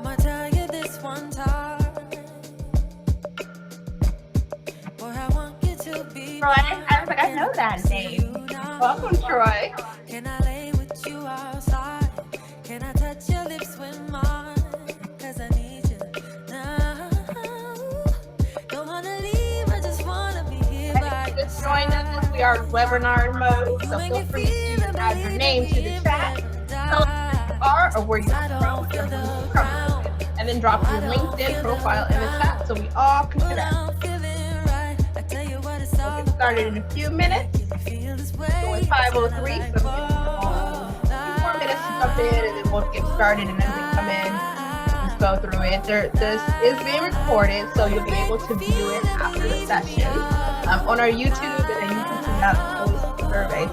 I'ma tell you this one time. Boy, I want you to be Troy, I was like, I know that name. Welcome, Troy. Can I lay with you outside? Can I touch your lips with mine? Cause I need you now. Don't wanna leave, I just wanna be here by your Just joined us. We are in webinar mode, so feel free to add your name to the chat. Tell us where you are or where you're from, and then drop your LinkedIn profile in the chat so we all can connect. We'll get started in a few minutes. So in 5:03, so we'll give a few more minutes to jump in, and then we'll get started. And as they come in, just go through it. This is being recorded, so you'll be able to view it after the session on our YouTube, and then you can send out the survey.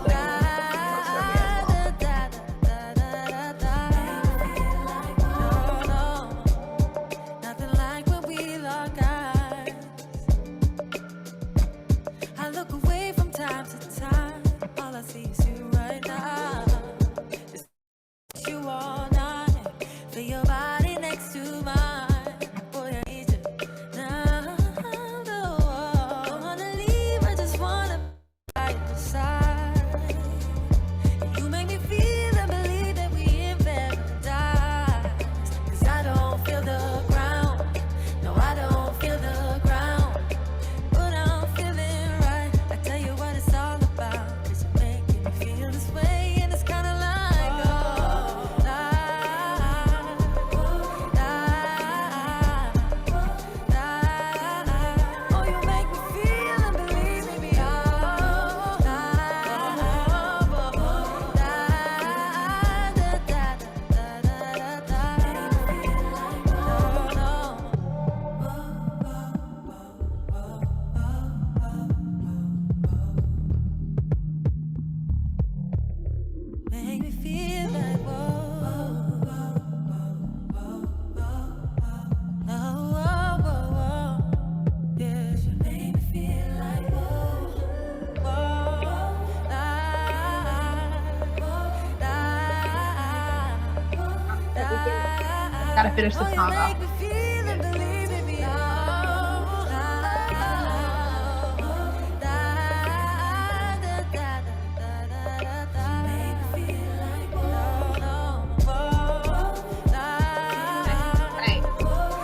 So you can gotta finish the song off.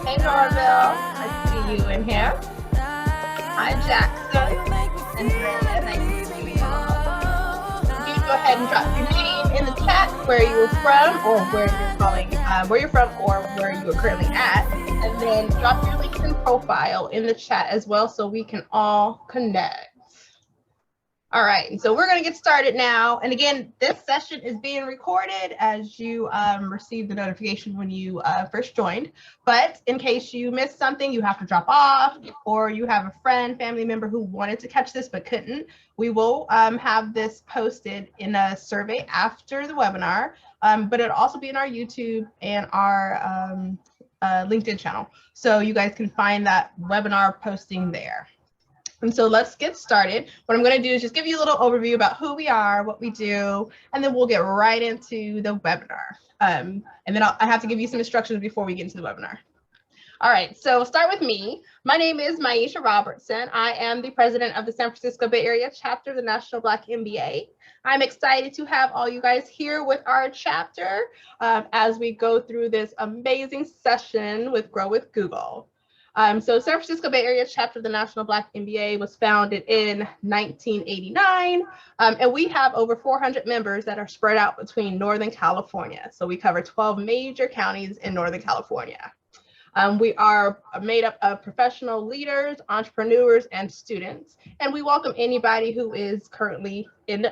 Hey Norville, I see you in here. Hi Jackson. Andrea, nice to see you all. You go ahead and drop your name in the chat, where you were from, or where you're calling, where you're from, or where you are currently at, and then drop your LinkedIn profile in the chat as well, so we can all connect. All right, and so we're going to get started now. And again, this session is being recorded, as you received the notification when you first joined. But in case you missed something, you have to drop off, or you have a friend, family member who wanted to catch this but couldn't, we will have this posted in a survey after the webinar, but it'll also be in our YouTube and our LinkedIn channel. So you guys can find that webinar posting there. And so let's get started. What I'm going to do is just give you a little overview about who we are, what we do, and then we'll get right into the webinar. And then I have to give you some instructions before we get into the webinar. All right, so we'll start with me. My name is Maisha Robertson. I am the president of the San Francisco Bay Area chapter of the National Black MBA. I'm excited to have all you guys here with our chapter as we go through this amazing session with Grow with Google. So San Francisco Bay Area chapter of the National Black MBA was founded in 1989, and we have over 400 members that are spread out between Northern California. So we cover 12 major counties in Northern California. We are made up of professional leaders, entrepreneurs, and students, and we welcome anybody who is currently in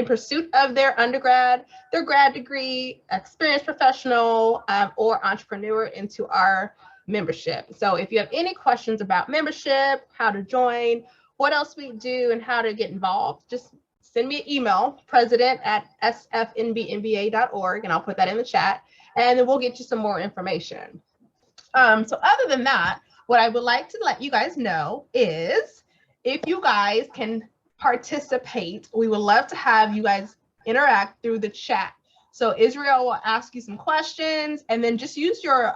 pursuit of their undergrad, their grad degree, experienced professional, or entrepreneur into our membership. So if you have any questions about membership, how to join, what else we do, and how to get involved, just send me an email, president@sfnbmba.org, and I'll put that in the chat, and then we'll get you some more information. So other than that, what I would like to let you guys know is if you guys can participate, we would love to have you guys interact through the chat. So Israel will ask you some questions, and then just use your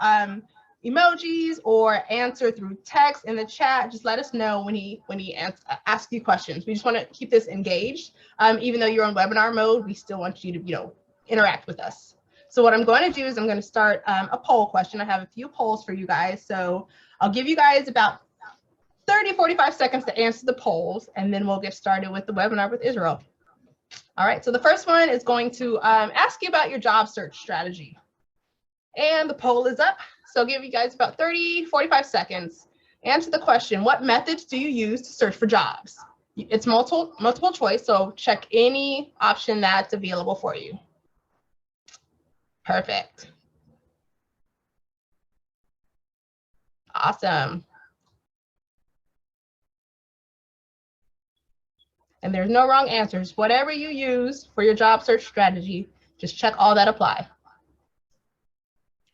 emojis or answer through text in the chat. Just let us know when he asks you questions. We just want to keep this engaged. Even though you're on webinar mode, we still want you to interact with us. So what I'm going to do is I'm going to start a poll question. I have a few polls for you guys. So I'll give you guys about 30-45 seconds to answer the polls, and then we'll get started with the webinar with Israel. All right, so the first one is going to ask you about your job search strategy. And the poll is up. So I'll give you guys about 30-45 seconds. Answer the question, what methods do you use to search for jobs? It's multiple choice, so check any option that's available for you. Perfect. Awesome. And there's no wrong answers. Whatever you use for your job search strategy, just check all that apply.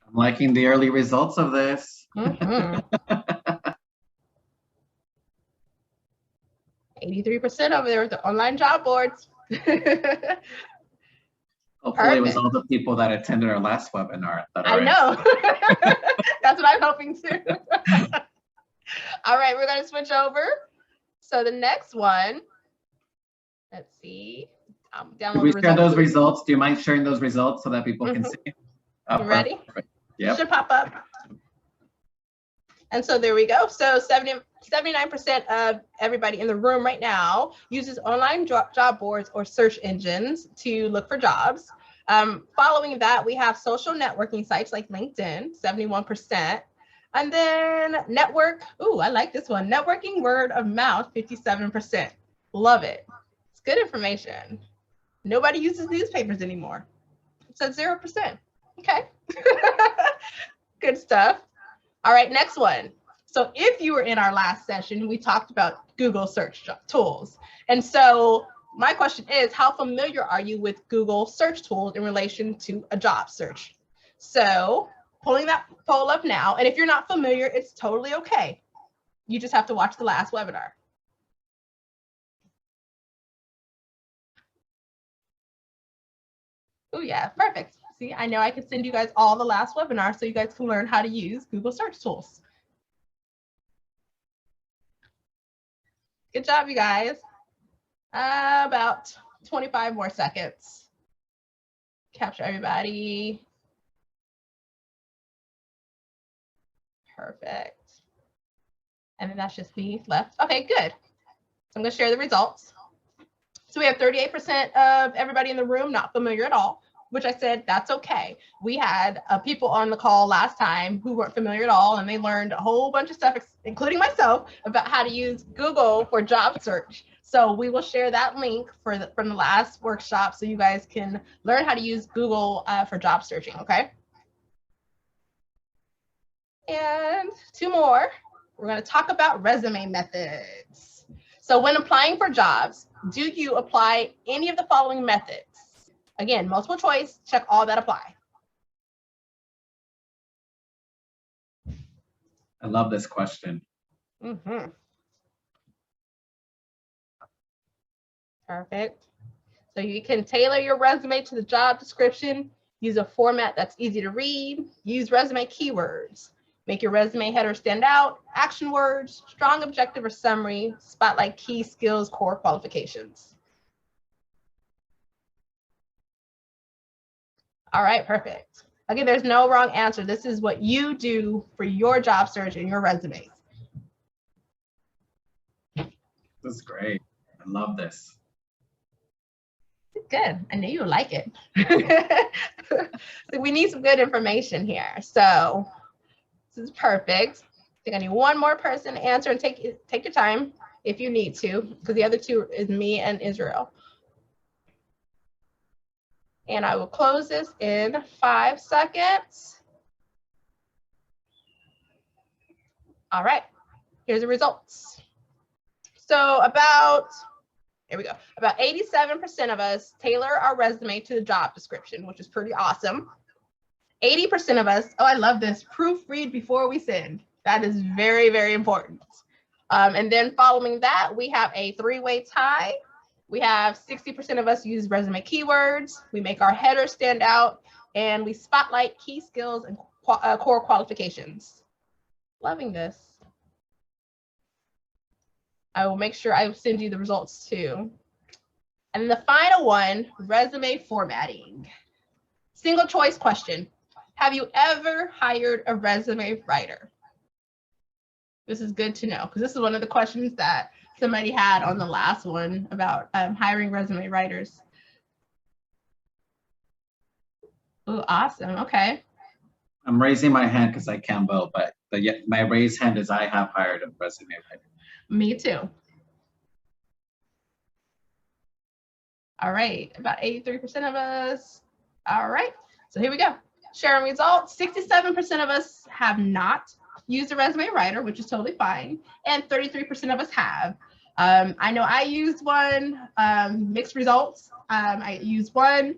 I'm liking the early results of this. 83% over there with the online job boards. Hopefully it was all the people that attended our last webinar. I know. That's what I'm hoping too. All right, we're going to switch over. So the next one, let's see. Can we share those results? Do you mind sharing those results so that people can see? You ready? Yep. It should pop up. And so there we go. So 79% of everybody in the room right now uses online job boards or search engines to look for jobs. Following that, we have social networking sites like LinkedIn, 71%. And then network, ooh, I like this one. Networking word of mouth, 57%. Love it. It's good information. Nobody uses newspapers anymore. It says 0%. Okay. Good stuff. All right, next one. So if you were in our last session, we talked about Google search tools. And so my question is, how familiar are you with Google search tools in relation to a job search? So pulling that poll up now, and if you're not familiar, it's totally okay. You just have to watch the last webinar. Oh yeah, perfect. See, I know I can send you guys all the last webinar so you guys can learn how to use Google search tools. Good job, you guys. About 25 more seconds. Capture everybody. Perfect. And then that's just me left. Okay, good. So I'm going to share the results. So we have 38% of everybody in the room not familiar at all, which I said that's okay. We had people on the call last time who weren't familiar at all, and they learned a whole bunch of stuff, including myself, about how to use Google for job search. So we will share that link from the last workshop so you guys can learn how to use Google for job searching, okay? And two more. We're going to talk about resume methods. So when applying for jobs, do you apply any of the following methods? Again, multiple choice, check all that apply. I love this question. Perfect. So you can tailor your resume to the job description, use a format that's easy to read, use resume keywords, make your resume header stand out, action words, strong objective or summary, spotlight key skills, core qualifications. All right, perfect. Again, there's no wrong answer. This is what you do for your job search and your resumes. This is great. I love this. Good. I knew you would like it. So we need some good information here. So this is perfect. I think I need one more person to answer, and take your time if you need to, because the other two is me and Israel. And I will close this in 5 seconds. All right, here's the results. So here we go. About 87% of us tailor our resume to the job description, which is pretty awesome. 80% of us, oh, I love this, proofread before we send. That is very, very important. And then following that, we have a 3-way tie. We have 60% of us use resume keywords. We make our header stand out, and we spotlight key skills and core qualifications. Loving this. I will make sure I send you the results too. And the final one, resume formatting. Single choice question. Have you ever hired a resume writer? This is good to know, because this is one of the questions that somebody had on the last one about hiring resume writers. Oh, awesome. Okay. I'm raising my hand because I can't vote, but my raised hand is I have hired a resume writer. Me too. All right, about 83% of us. All right, so here we go. Sharing results, 67% of us have not used a resume writer, which is totally fine, and 33% of us have. I know I used one, mixed results. I used one,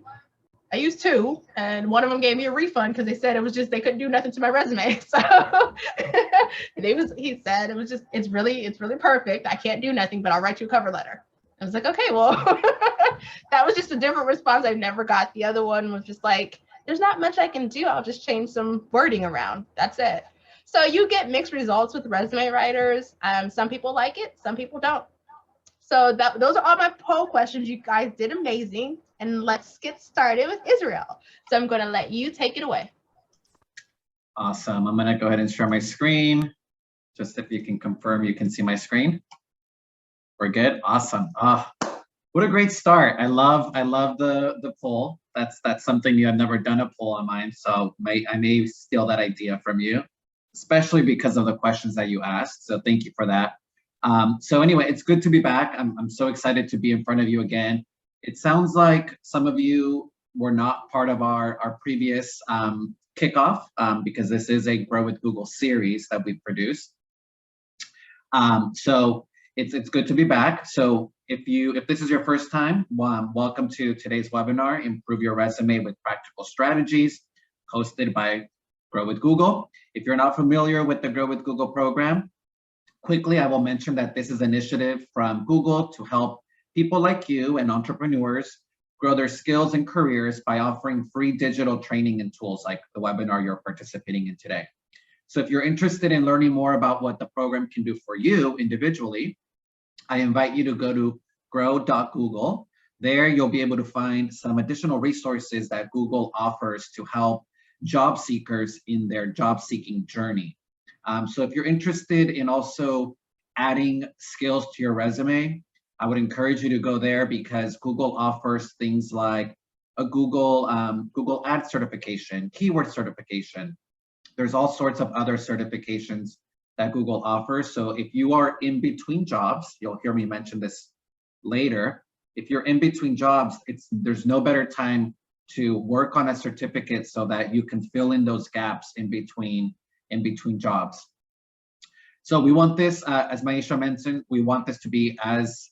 I used two, and one of them gave me a refund because they said it was just, they couldn't do nothing to my resume. So he said it was just, it's really perfect. I can't do nothing, but I'll write you a cover letter. I was like, okay, well, that was just a different response I never got. The other one was just like, there's not much I can do. I'll just change some wording around. That's it. So you get mixed results with resume writers. Some people like it, some people don't. So those are all my poll questions. You guys did amazing. And let's get started with Israel. So I'm going to let you take it away. Awesome. I'm going to go ahead and share my screen. Just if you can confirm you can see my screen. We're good. Awesome. Oh, what a great start. I love the poll. That's something you have never done a poll on mine. So I may steal that idea from you, especially because of the questions that you asked. So thank you for that. So anyway, it's good to be back. I'm so excited to be in front of you again. It sounds like some of you were not part of our previous kickoff because this is a Grow with Google series that we produced. So it's good to be back. So if this is your first time, welcome to today's webinar, Improve Your Resume with Practical Strategies, hosted by Grow with Google. If you're not familiar with the Grow with Google program, quickly I will mention that this is an initiative from Google to help people like you and entrepreneurs grow their skills and careers by offering free digital training and tools like the webinar you're participating in today. So if you're interested in learning more about what the program can do for you individually, I invite you to go to grow.google. There you'll be able to find some additional resources that Google offers to help job seekers in their job seeking journey. So if you're interested in also adding skills to your resume, I would encourage you to go there because Google offers things like a Google Ads certification, keyword certification. There's all sorts of other certifications that Google offers. So if you are in between jobs, you'll hear me mention this later. If you're in between jobs, there's no better time to work on a certificate so that you can fill in those gaps in between jobs. So we want this, as Maisha mentioned, we want this to be as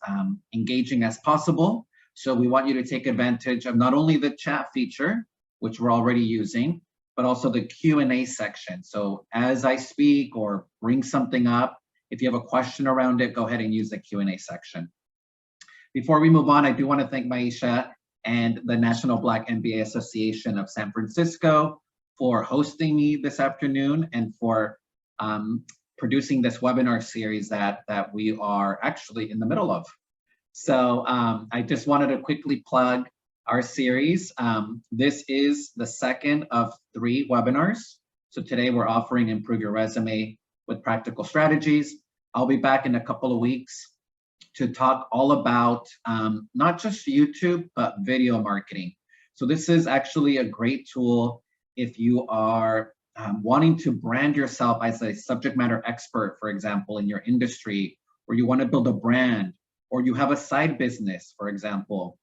engaging as possible. So we want you to take advantage of not only the chat feature, which we're already using, but also the Q&A section. So as I speak or bring something up, if you have a question around it, go ahead and use the Q&A section. Before we move on, I do want to thank Maisha and the National Black MBA Association of San Francisco for hosting me this afternoon and for producing this webinar series that we are actually in the middle of. So I just wanted to quickly plug our series. This is the second of 3 webinars. So today we're offering Improve Your Resume with Practical Strategies. I'll be back in a couple of weeks to talk all about not just YouTube, but video marketing. So this is actually a great tool if you are wanting to brand yourself as a subject matter expert, for example, in your industry, or you want to build a brand, or you have a side business, for example.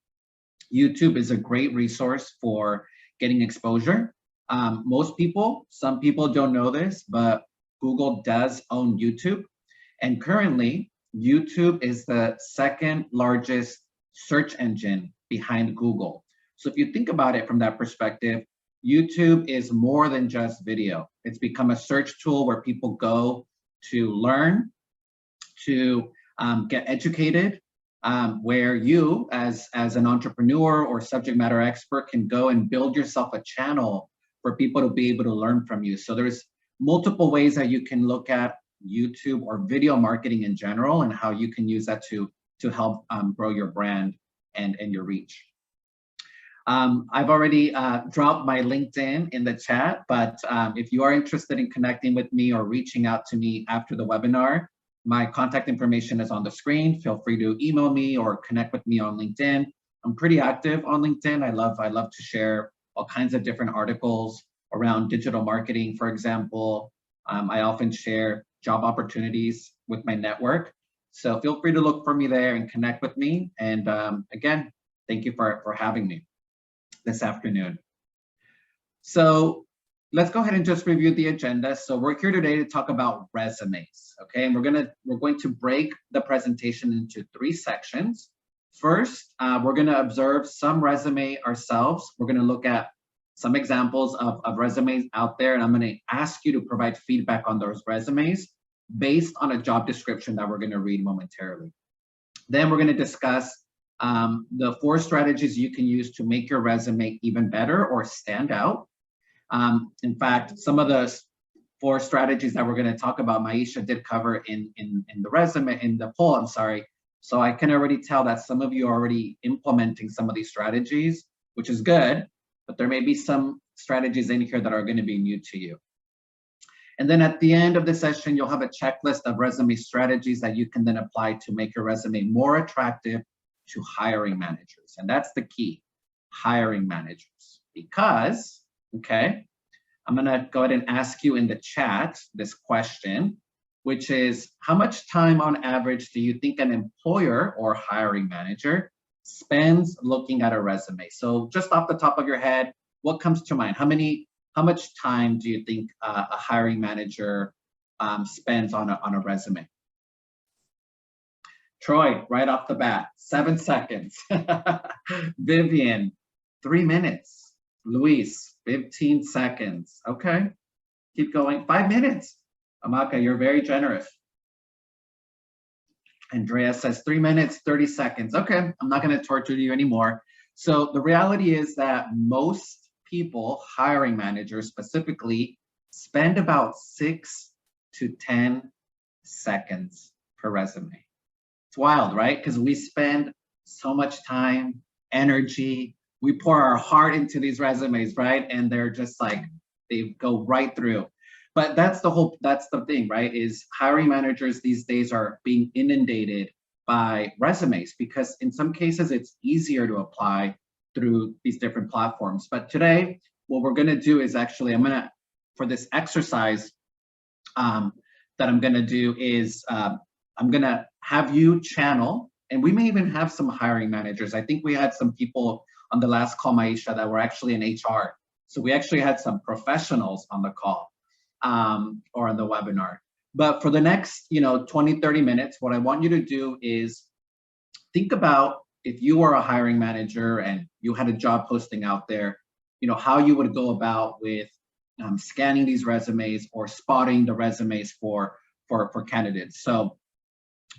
YouTube is a great resource for getting exposure. Some people don't know this, but Google does own YouTube. And currently, YouTube is the second largest search engine behind Google. So if you think about it from that perspective, YouTube is more than just video. It's become a search tool where people go to learn, to get educated, where you, as an entrepreneur or subject matter expert, can go and build yourself a channel for people to be able to learn from you. So there's multiple ways that you can look at YouTube or video marketing in general, and how you can use that to help grow your brand and your reach. I've already dropped my LinkedIn in the chat, but if you are interested in connecting with me or reaching out to me after the webinar, my contact information is on the screen. Feel free to email me or connect with me on LinkedIn. I'm pretty active on LinkedIn. I love to share all kinds of different articles around digital marketing, for example. I often share job opportunities with my network. So feel free to look for me there and connect with me. And again, thank you for having me this afternoon. So let's go ahead and just review the agenda. So we're here today to talk about resumes, okay? And we're going to break the presentation into 3 sections. First, we're gonna observe some resume ourselves. We're gonna look at some examples of resumes out there, and I'm gonna ask you to provide feedback on those resumes based on a job description that we're gonna read momentarily. Then we're gonna discuss the 4 strategies you can use to make your resume even better or stand out. In fact, some of the 4 strategies that we're going to talk about, Maisha did cover in the poll, I'm sorry. So I can already tell that some of you are already implementing some of these strategies, which is good, but there may be some strategies in here that are going to be new to you. And then at the end of the session, you'll have a checklist of resume strategies that you can then apply to make your resume more attractive to hiring managers. And that's the key, hiring managers, because okay, I'm gonna go ahead and ask you in the chat this question, which is, how much time on average do you think an employer or hiring manager spends looking at a resume? So just off the top of your head, what comes to mind? How much time do you think a hiring manager spends on a resume? Troy, right off the bat, 7 seconds. Vivian, 3 minutes. Luis, 15 seconds. Okay, keep going. 5 minutes. Amaka, you're very generous. Andrea says 3 minutes, 30 seconds. Okay, I'm not going to torture you anymore. So the reality is that most people, hiring managers specifically, spend about 6 to 10 seconds per resume. It's wild, right? Because we spend so much time, energy, we pour our heart into these resumes, right? And they're just like, they go right through. But that's the thing, right? Is hiring managers these days are being inundated by resumes, because in some cases it's easier to apply through these different platforms. But today, what we're gonna do is actually, for this exercise that I'm gonna do is, I'm gonna have you channel, and we may even have some hiring managers. I think we had some people on the last call, Maisha, that were actually in HR. So we actually had some professionals on the call or on the webinar. But for the next 20, 30 minutes, what I want you to do is think about, if you were a hiring manager and you had a job posting out there, how you would go about with scanning these resumes or spotting the resumes for candidates. So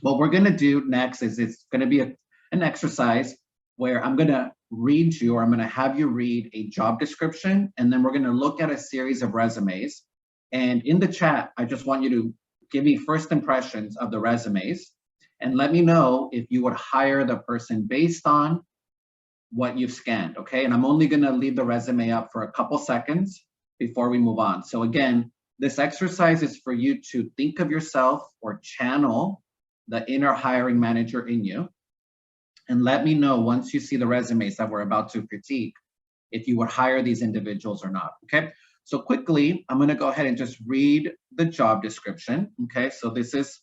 what we're gonna do next is, it's gonna be an exercise where I'm gonna read you, or I'm gonna have you read a job description, and then we're gonna look at a series of resumes. And in the chat, I just want you to give me first impressions of the resumes and let me know if you would hire the person based on what you've scanned, okay? And I'm only gonna leave the resume up for a couple seconds before we move on. So again, this exercise is for you to think of yourself or channel the inner hiring manager in you, and let me know once you see the resumes that we're about to critique, if you would hire these individuals or not, okay? So quickly, I'm gonna go ahead and just read the job description, okay? So this is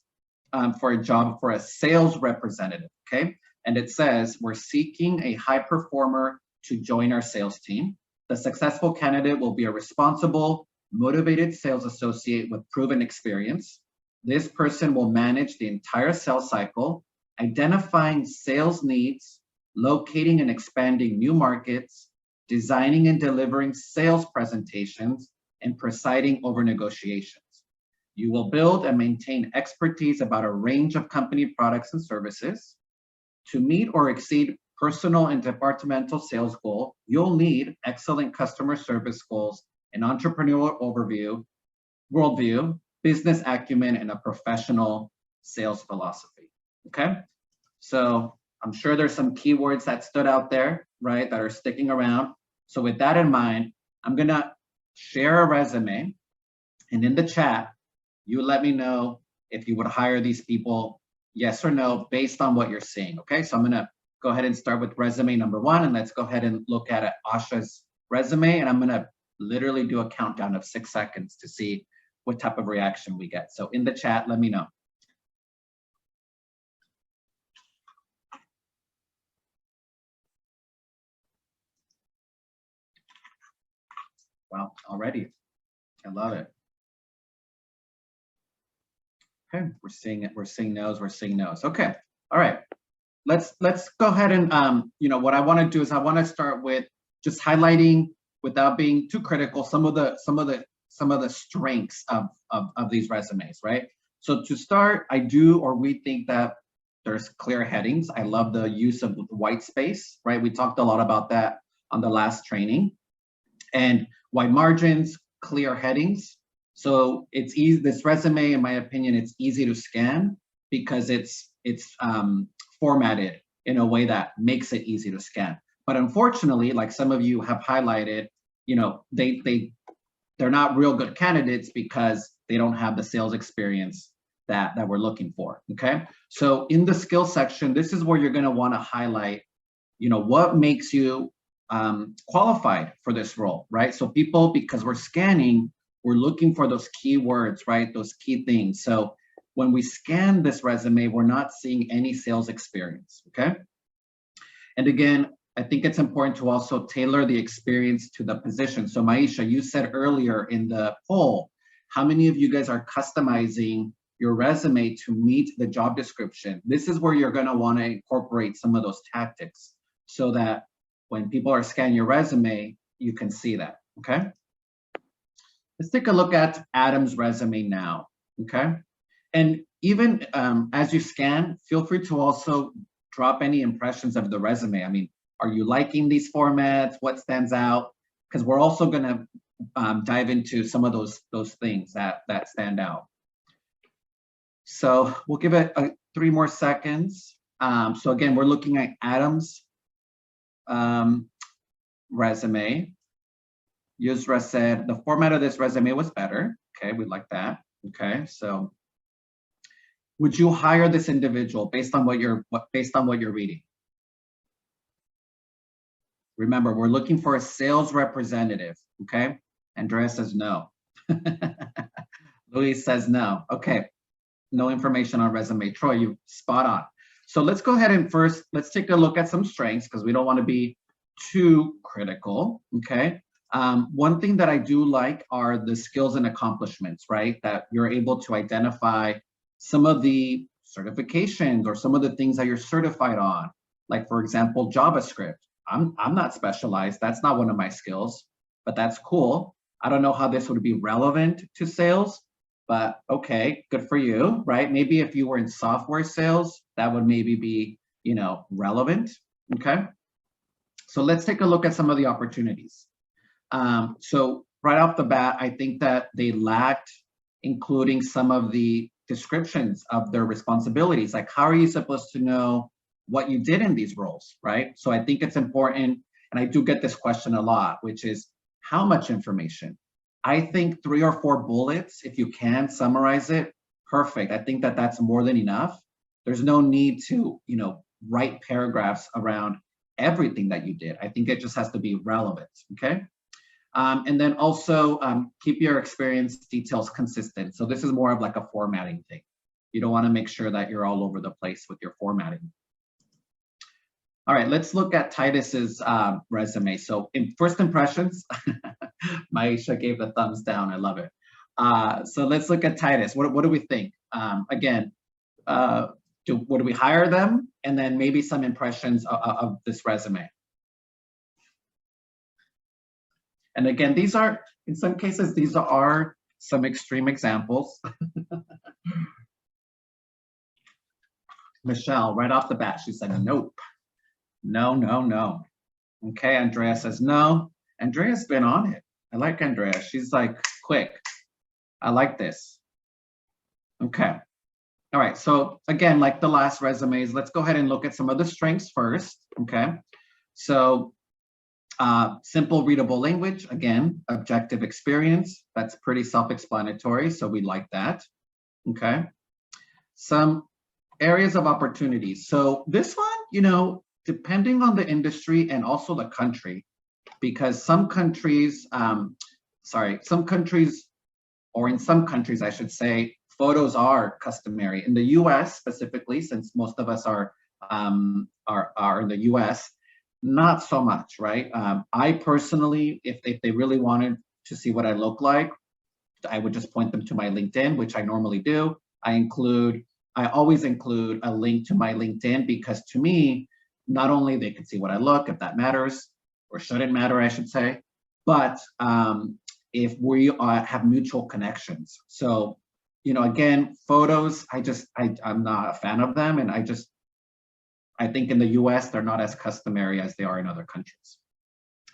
for a job for a sales representative, okay? And it says, we're seeking a high performer to join our sales team. The successful candidate will be a responsible, motivated sales associate with proven experience. This person will manage the entire sales cycle, identifying sales needs, locating and expanding new markets, designing and delivering sales presentations, and presiding over negotiations. You will build and maintain expertise about a range of company products and services. to meet or exceed personal and departmental sales goal, you'll need excellent customer service skills, an entrepreneurial worldview, business acumen, and a professional sales philosophy, okay? So I'm sure there's some keywords that stood out there, right, that are sticking around. So with that in mind, I'm gonna share a resume, and in the chat, you let me know if you would hire these people, yes or no, based on what you're seeing, okay? So I'm gonna go ahead and start with resume number 1, and let's go ahead and look at Ashas' resume, and I'm gonna literally do a countdown of 6 seconds to see what type of reaction we get. So in the chat, let me know. Wow, already, I love it. Okay, we're seeing it, we're seeing no's, we're seeing no's. Okay, all right. Let's go ahead and what I want to do is I want to start with just highlighting, without being too critical, some of the strengths of these resumes, right? So to start, we think that there's clear headings. I love the use of the white space, right? We talked a lot about that on the last training. And white margins, clear headings. So it's easy, this resume, in my opinion, it's easy to scan because it's formatted in a way that makes it easy to scan. But unfortunately, like some of you have highlighted, they're not real good candidates because they don't have the sales experience that we're looking for, okay? So in the skill section, this is where you're gonna wanna highlight, what makes you qualified for this role, right? So people, because we're scanning, we're looking for those keywords, right? Those key things. So when we scan this resume, we're not seeing any sales experience, okay? And again, I think it's important to also tailor the experience to the position. So Maisha, you said earlier in the poll, how many of you guys are customizing your resume to meet the job description? This is where you're gonna wanna incorporate some of those tactics so that when people are scanning your resume, you can see that, okay? Let's take a look at Adam's resume now, okay? And even as you scan, feel free to also drop any impressions of the resume. I mean, are you liking these formats? What stands out? Because we're also gonna dive into some of those things that stand out. So we'll give it 3 more seconds. So again, we're looking at Adam's resume. Yusra said the format of this resume was better. Okay, we like that. Okay, so would you hire this individual based on what you're reading? Remember, we're looking for a sales representative. Okay, Andrea says no. Luis says no. Okay, no information on resume. Troy, you spot on. So let's go ahead and first let's take a look at some strengths because we don't want to be too critical. Okay. One thing that I do like are the skills and accomplishments, right? That you're able to identify some of the certifications or some of the things that you're certified on. Like for example, JavaScript. I'm not specialized. That's not one of my skills, but that's cool. I don't know how this would be relevant to sales, but okay, good for you, right? Maybe if you were in software sales, that would maybe be, relevant, okay? So let's take a look at some of the opportunities. So right off the bat, I think that they lacked including some of the descriptions of their responsibilities. Like, how are you supposed to know what you did in these roles, right? So I think it's important, and I do get this question a lot, which is how much information? I think 3 or 4 bullets, if you can summarize it, perfect. I think that that's more than enough. There's no need to, write paragraphs around everything that you did. I think it just has to be relevant, okay? And then also keep your experience details consistent. So this is more of like a formatting thing. You don't want to make sure that you're all over the place with your formatting. All right, let's look at Titus's resume. So in first impressions, Maisha gave the thumbs down. I love it. So let's look at Titus. What do we think? Again, would we hire them? And then maybe some impressions of this resume. And again, these are, in some cases, these are some extreme examples. Michelle, right off the bat, she said, nope. No, no, no. Okay, Andrea says no. Andrea's been on it. I like Andrea. She's like quick. I like this. Okay. All right. So again, like the last resumes, let's go ahead and look at some of the strengths first. Okay. So simple readable language, again, objective experience. That's pretty self-explanatory. So we like that. Okay. Some areas of opportunity. So this one, you know, depending on the industry and also the country, because some countries, some countries, or in some countries, I should say, photos are customary. In the US specifically, since most of us are in the US, not so much, right? I personally, if they really wanted to see what I look like, I would just point them to my LinkedIn, which I normally do. I always include a link to my LinkedIn because to me, not only they can see what I look, if that matters, or shouldn't matter, I should say, but if we have mutual connections. So, you know, again, photos, I'm not a fan of them. And I think in the US, they're not as customary as they are in other countries.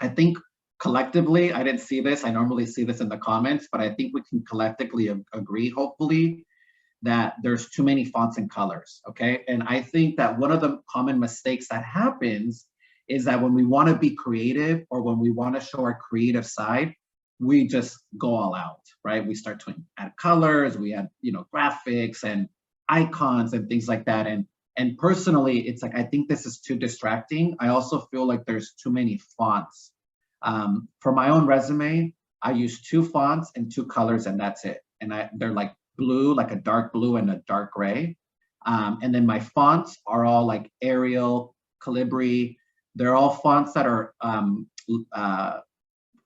I think collectively, I didn't see this, I normally see this in the comments, but I think we can collectively agree, hopefully, that there's too many fonts and colors, okay? And I think that one of the common mistakes that happens is that when we want to be creative or when we want to show our creative side, we just go all out, right? We start to add colors, we add, you know, graphics and icons and things like that. And personally, it's like, I think this is too distracting. I also feel like there's too many fonts. For my own resume, I use 2 fonts and 2 colors and that's it. And they're like blue, like a dark blue and a dark gray. And then my fonts are all like Arial, Calibri. They're all fonts that are,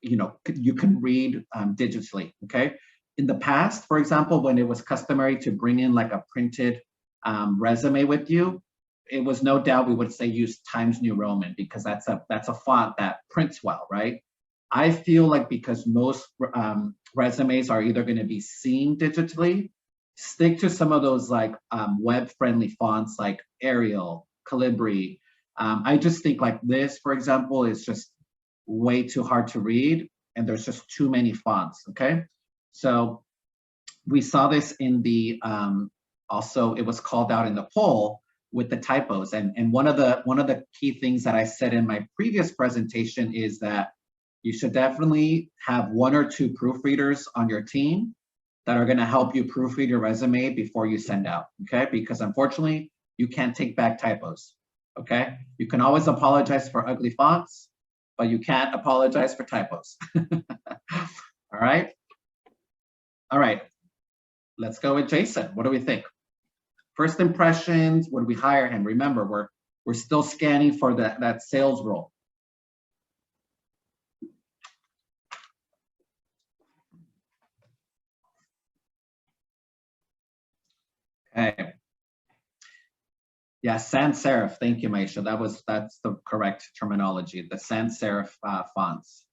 you know, you can read digitally, okay? In the past, for example, when it was customary to bring in like a printed resume with you, it was no doubt we would say use Times New Roman because that's a font that prints well, right? I feel like because most resumes are either going to be seen digitally, stick to some of those like web-friendly fonts like Arial, Calibri. I just think like this, for example, is just way too hard to read and there's just too many fonts, okay? So we saw this in the, also it was called out in the poll with the typos. And one of the key things that I said in my previous presentation is that you should definitely have 1 or 2 proofreaders on your team that are gonna help you proofread your resume before you send out, okay? Because unfortunately, you can't take back typos, okay? You can always apologize for ugly fonts, but you can't apologize for typos. All right? All right, let's go with Jason. What do we think? First impressions, would we hire him? Remember, we're still scanning for that sales role. Okay. Yeah, sans serif. Thank you, Maisha. That's the correct terminology. The sans serif fonts.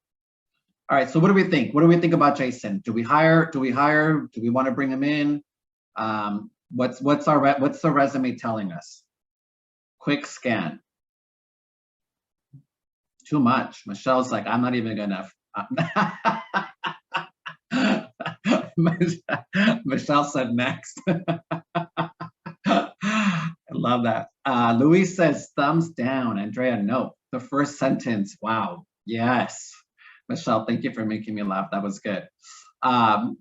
All right. So what do we think? What do we think about Jason? Do we hire? Do we want to bring him in? What's the resume telling us? Quick scan. Too much. Michelle's like, I'm not even gonna. Michelle said next. I love that. Luis says thumbs down. Andrea, no. The first sentence. Wow. Yes. Michelle, thank you for making me laugh. That was good.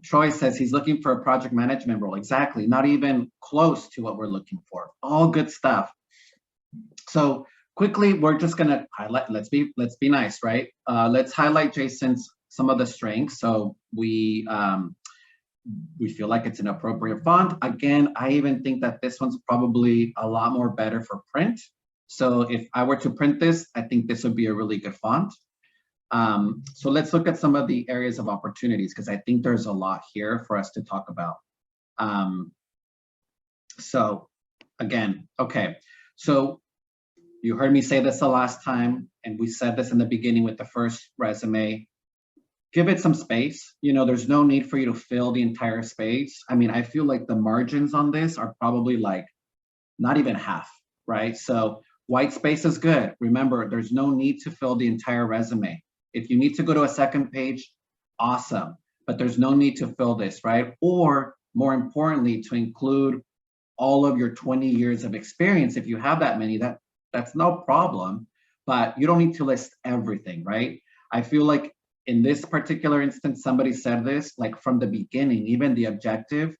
Troy says he's looking for a project management role. Exactly. Not even close to what we're looking for. All good stuff. So quickly, we're just gonna highlight. Let's be nice, right? Let's highlight Jason's some of the strengths. So we feel like it's an appropriate font. Again, I even think that this one's probably a lot more better for print. So if I were to print this, I think this would be a really good font. So let's look at some of the areas of opportunities because I think there's a lot here for us to talk about. So again, okay. So you heard me say this the last time, and we said this in the beginning with the first resume. Give it some space. You know, there's no need for you to fill the entire space. I mean, I feel like the margins on this are probably like not even half, right? So white space is good. Remember, there's no need to fill the entire resume. If you need to go to a second page, awesome, but there's no need to fill this, right? Or more importantly, to include all of your 20 years of experience. If you have that many, that's no problem, but you don't need to list everything, right? I feel like in this particular instance, somebody said this, like from the beginning, even the objective,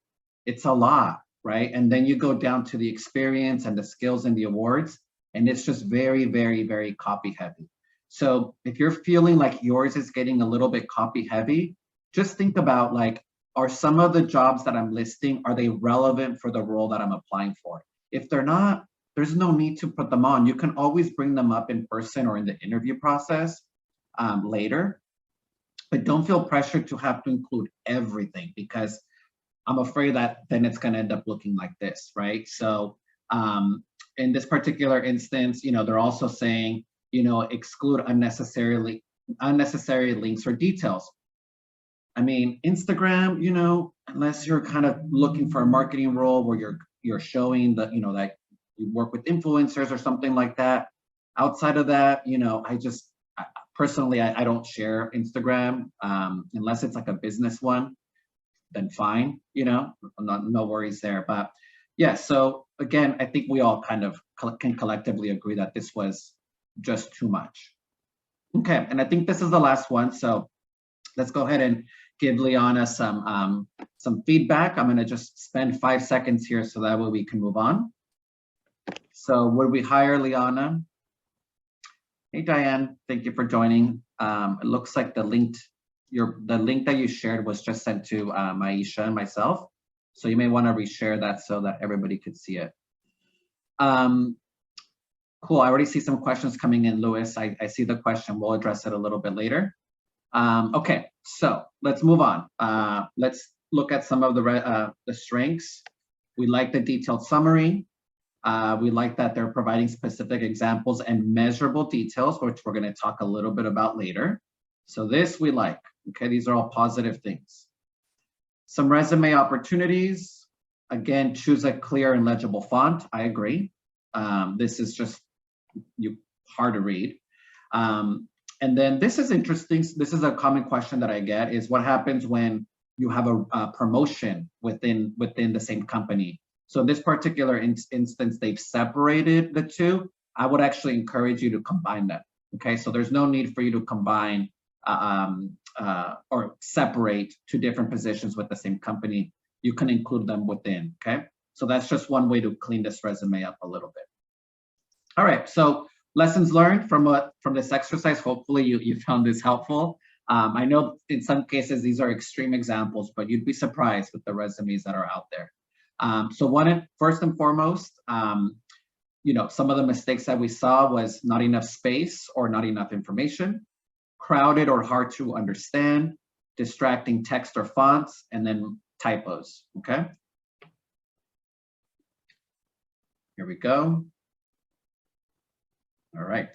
it's a lot, right? And then you go down to the experience and the skills and the awards, and it's just very, very, very copy heavy. So if you're feeling like yours is getting a little bit copy heavy, just think about like, are some of the jobs that I'm listing, are they relevant for the role that I'm applying for? If they're not, there's no need to put them on. You can always bring them up in person or in the interview process later, but don't feel pressured to have to include everything, because I'm afraid that then it's gonna end up looking like this, right? So in this particular instance, they're also saying, exclude unnecessary links or details. I mean, Instagram, unless you're kind of looking for a marketing role where you're showing that, that you work with influencers or something like that. Outside of that, personally, I don't share Instagram unless it's like a business one, then fine, no worries there. But yeah, so again, I think we all kind of can collectively agree that this was just too much. Okay, and I think this is the last one. So let's go ahead and give Liana some feedback. I'm gonna just spend 5 seconds here so that way we can move on. So would we hire Liana? Hey, Diane, thank you for joining. It looks like the link that you shared was just sent to Maisha and myself. So you may want to reshare that so that everybody could see it. Cool, I already see some questions coming in, Louis. I see the question, we'll address it a little bit later. Okay, so let's move on. Let's look at some of the strengths. We like the detailed summary. We like that they're providing specific examples and measurable details, which we're going to talk a little bit about later. So this we like. Okay, these are all positive things. Some resume opportunities. Again, choose a clear and legible font. I agree. This is just hard to read. And then this is interesting. This is a common question that I get is what happens when you have a promotion within the same company. So in this particular instance, they've separated the two. I would actually encourage you to combine them. Okay, so there's no need for you to combine or separate two different positions with the same company. You can include them within, okay? So that's just one way to clean this resume up a little bit. All right, so lessons learned from this exercise. Hopefully you found this helpful. I know in some cases these are extreme examples, but you'd be surprised with the resumes that are out there. So first and foremost, some of the mistakes that we saw was not enough space or not enough information, crowded or hard to understand, distracting text or fonts, and then typos, okay? Here we go. All right.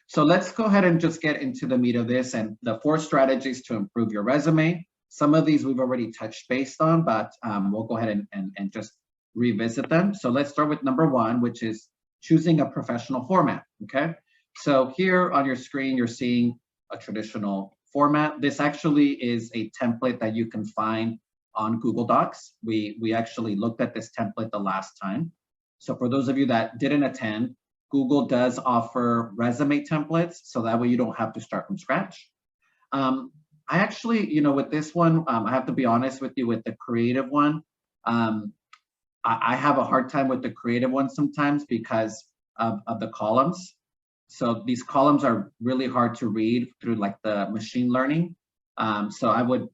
So let's go ahead and just get into the meat of this and the 4 strategies to improve your resume. Some of these we've already touched base on, but we'll go ahead and just revisit them. So let's start with number 1, which is choosing a professional format, okay? So here on your screen, you're seeing a traditional format. This actually is a template that you can find on Google Docs. We actually looked at this template the last time. So for those of you that didn't attend, Google does offer resume templates, so that way you don't have to start from scratch. I actually, with this one, I have to be honest with you, with the creative one, I have a hard time with the creative one sometimes because of the columns. So these columns are really hard to read through like the machine learning. So I would,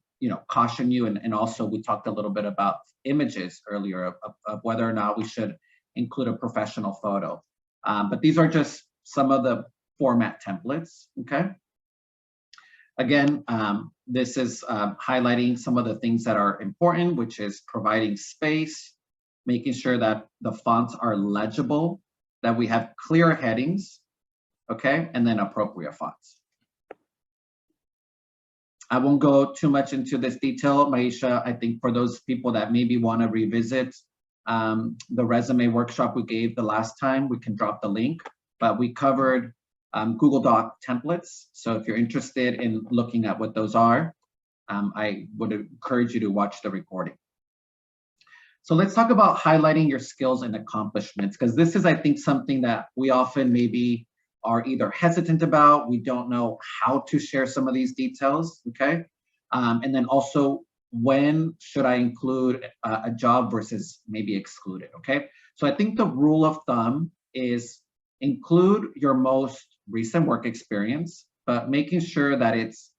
caution you, and also we talked a little bit about images earlier of whether or not we should include a professional photo. But these are just some of the format templates, okay? Again, this is highlighting some of the things that are important, which is providing space, making sure that the fonts are legible, that we have clear headings, okay? And then appropriate fonts. I won't go too much into this detail, Maisha. I think for those people that maybe want to revisit the resume workshop we gave the last time. We can drop the link, but we covered Google Doc templates. So if you're interested in looking at what those are, I would encourage you to watch the recording. So let's talk about highlighting your skills and accomplishments, because this is, I think, something that we often maybe are either hesitant about, we don't know how to share some of these details, okay? And then also, when should I include a job versus maybe exclude it, okay? So I think the rule of thumb is include your most recent work experience, but making sure that it's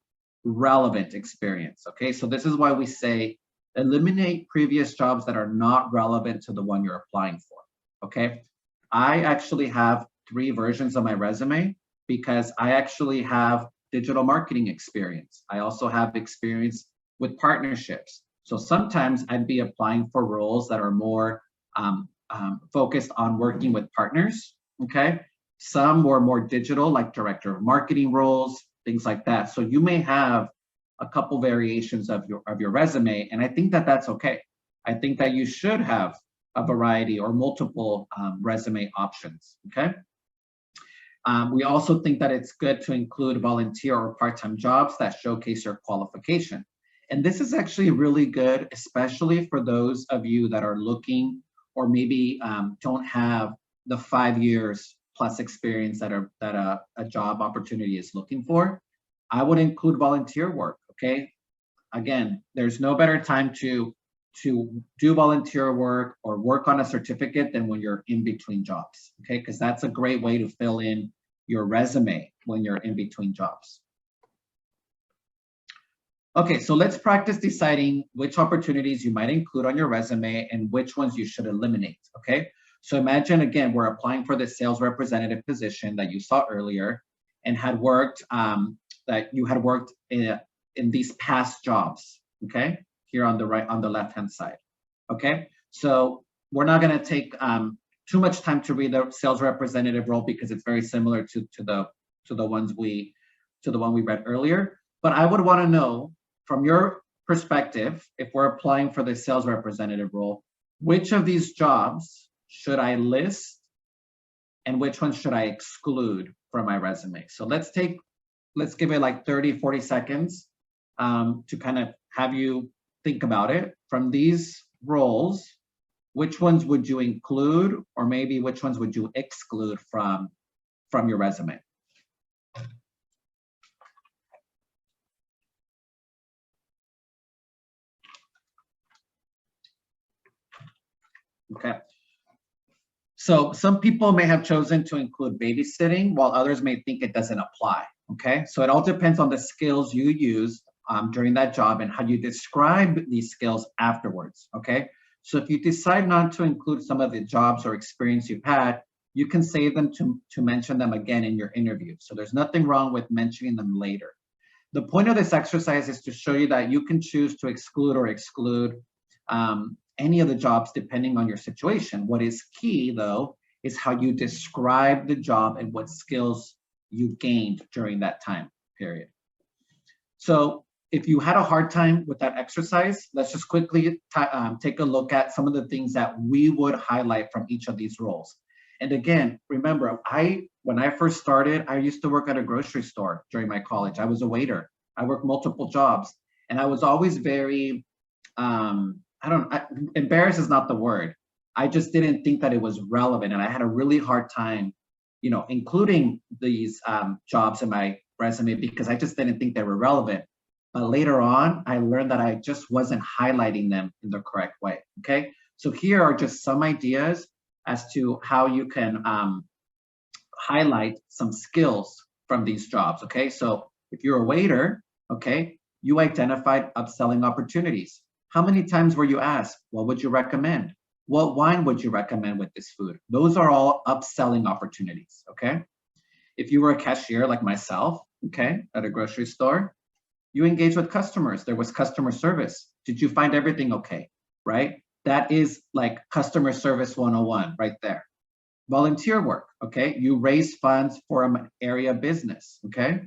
relevant experience, okay? So this is why we say eliminate previous jobs that are not relevant to the one you're applying for, okay? I actually have 3 versions of my resume because I actually have digital marketing experience. I also have experience with partnerships. So sometimes I'd be applying for roles that are more focused on working with partners, okay? Some were more digital, like director of marketing roles, things like that. So you may have a couple variations of your resume, and I think that that's okay. I think that you should have a variety or multiple resume options, okay? We also think that it's good to include volunteer or part-time jobs that showcase your qualification. And this is actually really good, especially for those of you that are looking or maybe don't have the 5 years plus experience that a job opportunity is looking for. I would include volunteer work, okay? Again, there's no better time to do volunteer work or work on a certificate than when you're in between jobs, okay? Because that's a great way to fill in your resume when you're in between jobs. Okay, so let's practice deciding which opportunities you might include on your resume and which ones you should eliminate, okay? So imagine, again, we're applying for the sales representative position that you saw earlier and had worked, that you had worked in these past jobs, okay? Here on the right, on the left-hand side, okay? So we're not gonna take too much time to read the sales representative role because it's very similar to the one we read earlier. But I would wanna know, from your perspective, if we're applying for the sales representative role, which of these jobs should I list and which ones should I exclude from my resume? So let's give it like 30, 40 seconds to kind of have you think about it. From these roles, which ones would you include, or maybe which ones would you exclude from your resume? Okay. So some people may have chosen to include babysitting, while others may think it doesn't apply, okay? So it all depends on the skills you use during that job and how you describe these skills afterwards, okay? So if you decide not to include some of the jobs or experience you've had, you can save them to mention them again in your interview. So there's nothing wrong with mentioning them later. The point of this exercise is to show you that you can choose to exclude or exclude any of the jobs depending on your situation. What is key, though, is how you describe the job and what skills you gained during that time period. So if you had a hard time with that exercise, let's just quickly take a look at some of the things that we would highlight from each of these roles. And again, remember, when I first started, I used to work at a grocery store during my college. I was a waiter. I worked multiple jobs, and I was always very, embarrassed is not the word. I just didn't think that it was relevant, and I had a really hard time, including these jobs in my resume because I just didn't think they were relevant. But later on, I learned that I just wasn't highlighting them in the correct way, okay? So here are just some ideas as to how you can highlight some skills from these jobs, okay? So if you're a waiter, okay, you identified upselling opportunities. How many times were you asked, what would you recommend? What wine would you recommend with this food? Those are all upselling opportunities, okay? If you were a cashier like myself, okay, at a grocery store, you engage with customers. There was customer service. Did you find everything okay, right? That is like customer service 101 right there. Volunteer work, okay? You raise funds for an area business, okay?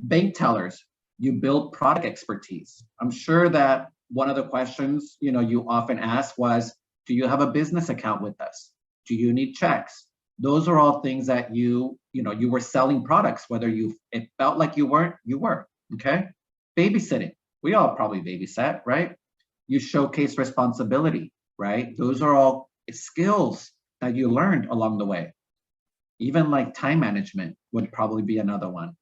Bank tellers, you build product expertise. I'm sure that one of the questions you often ask was, Do you have a business account with us? Do you need checks? Those are all things that you were selling products, whether it felt like you weren't, you were, okay? Babysitting, we all probably babysat, right? You showcase responsibility, right? Those are all skills that you learned along the way. Even like time management would probably be another one.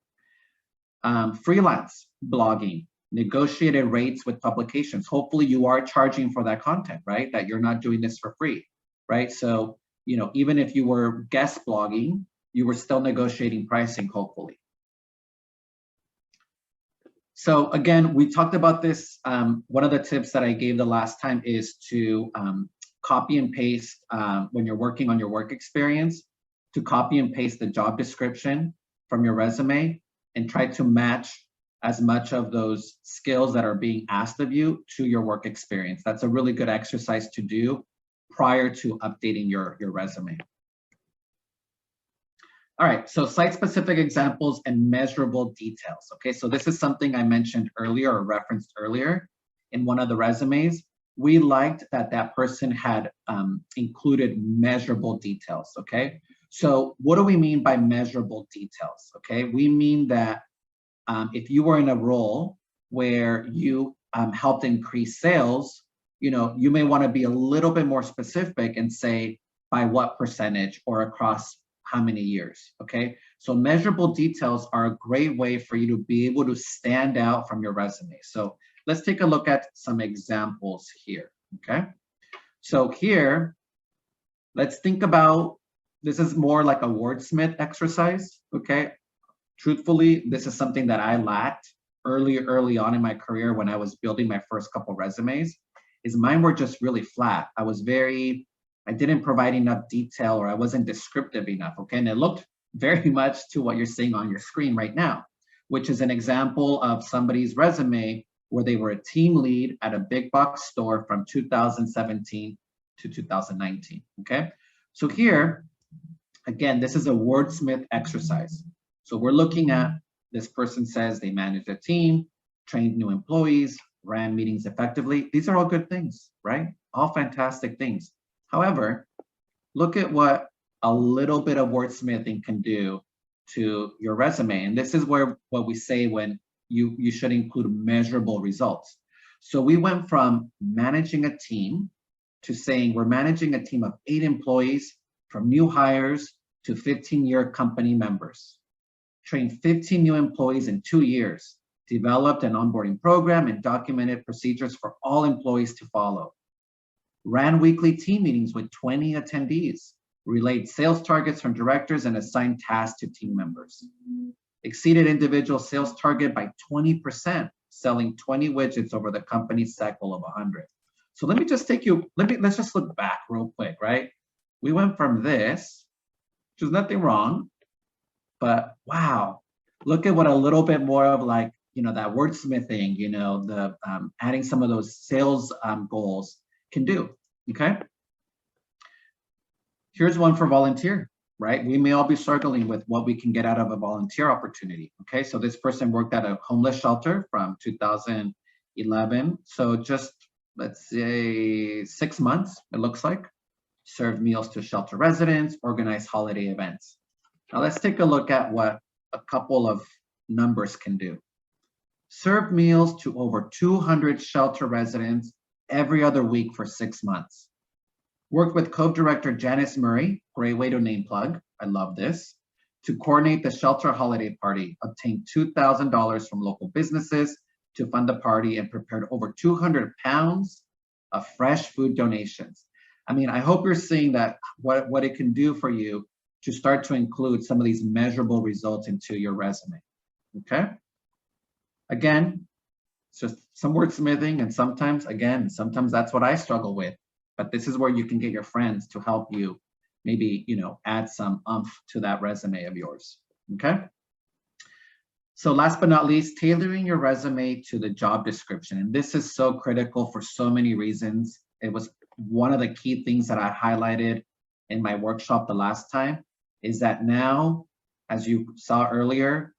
Freelance blogging, negotiated rates with publications. Hopefully you are charging for that content, right? That you're not doing this for free, right? So, even if you were guest blogging, you were still negotiating pricing, hopefully. So again, we talked about this. One of the tips that I gave the last time is to copy and paste when you're working on your work experience, to copy and paste the job description from your resume and try to match as much of those skills that are being asked of you to your work experience. That's a really good exercise to do prior to updating your resume. All right, so site-specific examples and measurable details. Okay, so this is something I mentioned earlier or referenced earlier in one of the resumes. We liked that person had included measurable details, okay? So what do we mean by measurable details, okay? We mean that if you were in a role where you helped increase sales, you may want to be a little bit more specific and say by what percentage or across how many years, okay? So measurable details are a great way for you to be able to stand out from your resume. So let's take a look at some examples here, okay? So here, let's think about, this is more like a wordsmith exercise, okay? Truthfully, this is something that I lacked early on in my career when I was building my first couple resumes, is mine were just really flat. I didn't provide enough detail, or I wasn't descriptive enough, okay? And it looked very much to what you're seeing on your screen right now, which is an example of somebody's resume where they were a team lead at a big box store from 2017 to 2019, okay? So here, again, this is a wordsmith exercise. So we're looking at, this person says they managed a team, trained new employees, ran meetings effectively. These are all good things, right? All fantastic things. However, look at what a little bit of wordsmithing can do to your resume. And this is where what we say when you should include measurable results. So we went from managing a team to saying we're managing a team of 8 employees, from new hires to 15-year company members. Trained 15 new employees in 2 years, developed an onboarding program and documented procedures for all employees to follow. Ran weekly team meetings with 20 attendees, relayed sales targets from directors and assigned tasks to team members. Exceeded individual sales target by 20%, selling 20 widgets over the company's set goal of 100. So let me just let's just look back real quick, right? We went from this, which is nothing wrong, but wow, look at what a little bit more of like, that wordsmithing, the adding some of those sales goals can do, okay? Here's one for volunteer, right? We may all be struggling with what we can get out of a volunteer opportunity, okay? So this person worked at a homeless shelter from 2011. So just, let's say 6 months, it looks like. Served meals to shelter residents, organized holiday events. Now let's take a look at what a couple of numbers can do. Served meals to over 200 shelter residents every other week for 6 months. Worked with co-director Janice Murray, great way to name plug, I love this, to coordinate the shelter holiday party, obtained $2,000 from local businesses to fund the party, and prepared over 200 pounds of fresh food donations. I mean, I hope you're seeing that what it can do for you to start to include some of these measurable results into your resume, okay? Again, it's just some wordsmithing, and sometimes that's what I struggle with, but this is where you can get your friends to help you maybe, add some oomph to that resume of yours, okay? So last but not least, tailoring your resume to the job description. And this is so critical for so many reasons. It was one of the key things that I highlighted in my workshop the last time, is that now, as you saw earlier,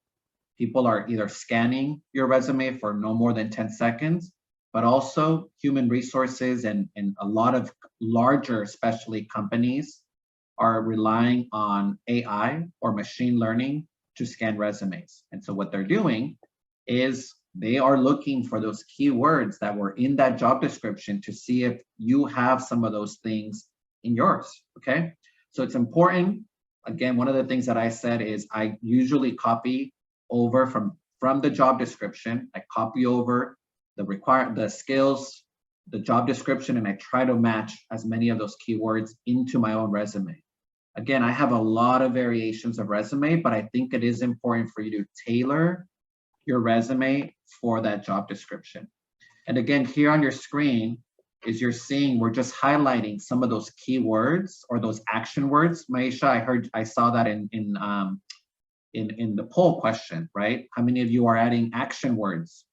people are either scanning your resume for no more than 10 seconds, but also human resources and a lot of larger, especially companies, are relying on AI or machine learning to scan resumes. And so what they're doing is they are looking for those keywords that were in that job description to see if you have some of those things in yours, okay? So it's important. Again, one of the things that I said is I usually copy over from the job description. I copy over the skills, the job description, and I try to match as many of those keywords into my own resume. Again, I have a lot of variations of resume, but I think it is important for you to tailor your resume for that job description. And again, here on your screen, is you're seeing, we're just highlighting some of those keywords or those action words. Maisha, I saw that in the poll question, right? How many of you are adding action words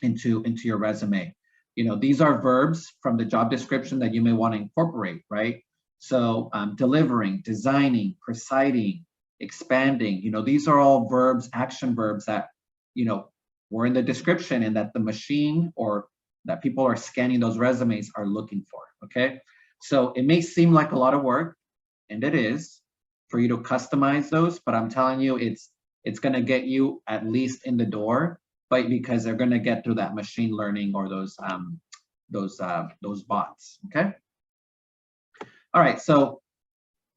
into your resume? You know, these are verbs from the job description that you may want to incorporate, right? So delivering, designing, presiding, expanding, you know, these are all verbs, action verbs that, you know, were in the description and that the machine or that people are scanning those resumes are looking for, okay? So it may seem like a lot of work, and it is, for you to customize those, but I'm telling you, it's gonna get you at least in the door, but because they're gonna get through that machine learning or those bots, okay? All right, so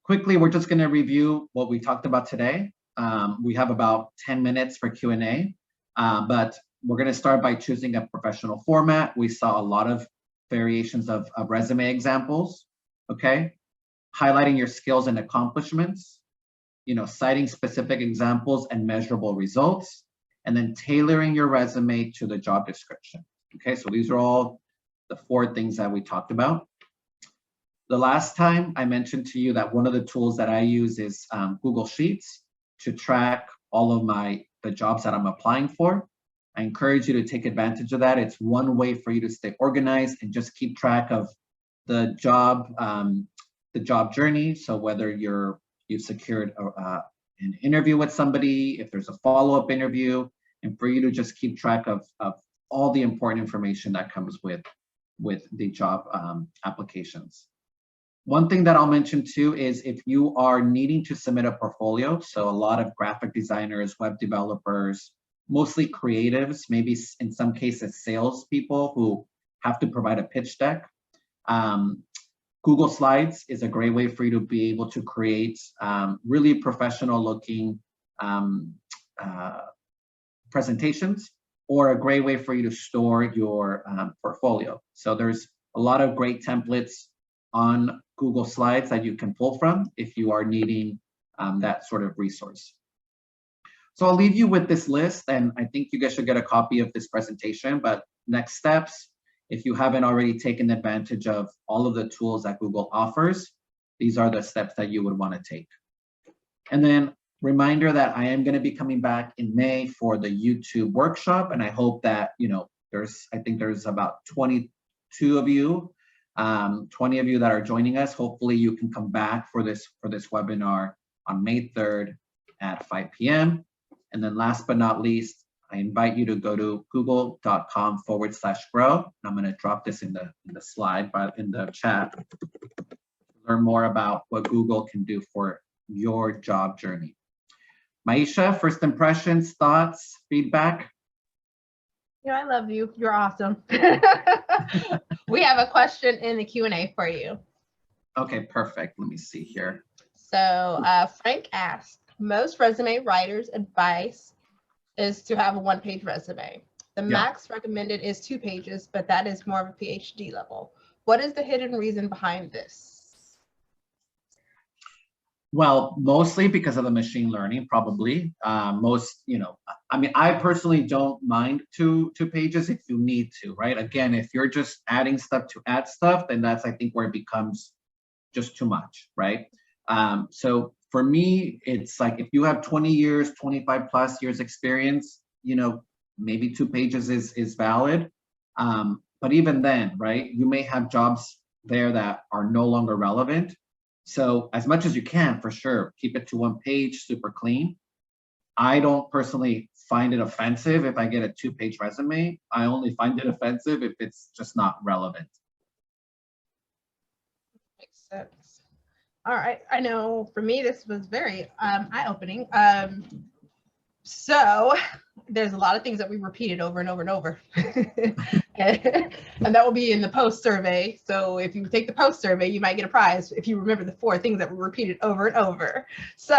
quickly, we're just gonna review what we talked about today. We have about 10 minutes for Q&A, but we're gonna start by choosing a professional format. We saw a lot of variations of resume examples, okay? Highlighting your skills and accomplishments, you know, citing specific examples and measurable results, and then tailoring your resume to the job description, okay? So these are all the 4 things that we talked about. The last time I mentioned to you that one of the tools that I use is Google Sheets to track all of the jobs that I'm applying for. I encourage you to take advantage of that. It's one way for you to stay organized and just keep track of the job journey. So whether you've secured an interview with somebody, if there's a follow-up interview, and for you to just keep track of all the important information that comes with the job applications. One thing that I'll mention too is if you are needing to submit a portfolio, so a lot of graphic designers, web developers, mostly creatives, maybe in some cases salespeople who have to provide a pitch deck. Google Slides is a great way for you to be able to create really professional looking presentations, or a great way for you to store your portfolio. So there's a lot of great templates on Google Slides that you can pull from if you are needing that sort of resource. So I'll leave you with this list, and I think you guys should get a copy of this presentation, but next steps, if you haven't already taken advantage of all of the tools that Google offers, these are the steps that you would want to take. And then reminder that I am going to be coming back in May for the YouTube workshop, and I hope that, you know, I think there's about 22 of you, 20 of you that are joining us. Hopefully you can come back for this webinar on May 3rd at 5 p.m. And then last but not least, I invite you to go to google.com/grow. And I'm going to drop this in the slide, but in the chat, learn more about what Google can do for your job journey. Maisha, first impressions, thoughts, feedback? Yeah, I love you. You're awesome. We have a question in the Q&A for you. Okay, perfect. Let me see here. So Frank asked, most resume writers' advice is to have a 1-page resume. The max recommended is 2 pages, but that is more of a PhD level. What is the hidden reason behind this? Well, mostly because of the machine learning, probably. Most, you know, I mean, I personally don't mind two pages if you need to, right? Again, if you're just adding stuff to add stuff, then that's, I think, where it becomes just too much, right? So for me, it's like if you have 20 years, 25 plus years experience, you know, maybe 2 pages is valid. But even then, right, you may have jobs there that are no longer relevant. So as much as you can, for sure, keep it to 1 page, super clean. I don't personally find it offensive if I get a 2-page resume. I only find it offensive if it's just not relevant. Makes sense. All right. I know for me, this was very eye-opening. So there's a lot of things that we repeated over and over and over. And that will be in the post survey. So if you take the post survey, you might get a prize if you remember the 4 things that were repeated over and over. So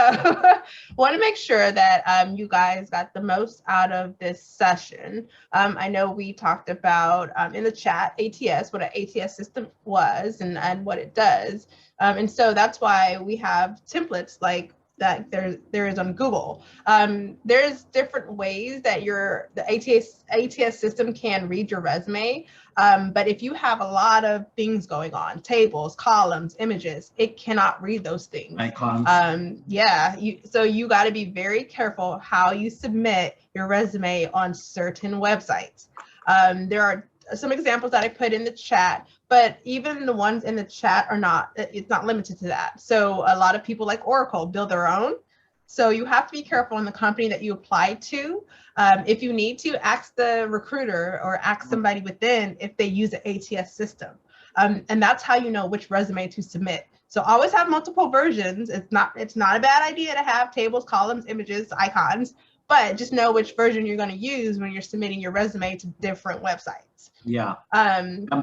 want to make sure that you guys got the most out of this session. I know we talked about in the chat ATS, what an ATS system was and what it does. And so that's why we have templates like that there is on Google. There's different ways that the ATS system can read your resume. But if you have a lot of things going on, tables, columns, images, it cannot read those things. Icons. Yeah, so you got to be very careful how you submit your resume on certain websites. There are some examples that I put in the chat, but even the ones in the chat it's not limited to that. So a lot of people like Oracle build their own. So you have to be careful in the company that you apply to. If you need to, ask the recruiter or ask somebody within if they use an ATS system. And that's how you know which resume to submit. So always have multiple versions. It's not a bad idea to have tables, columns, images, icons, but just know which version you're going to use when you're submitting your resume to different websites. Yeah.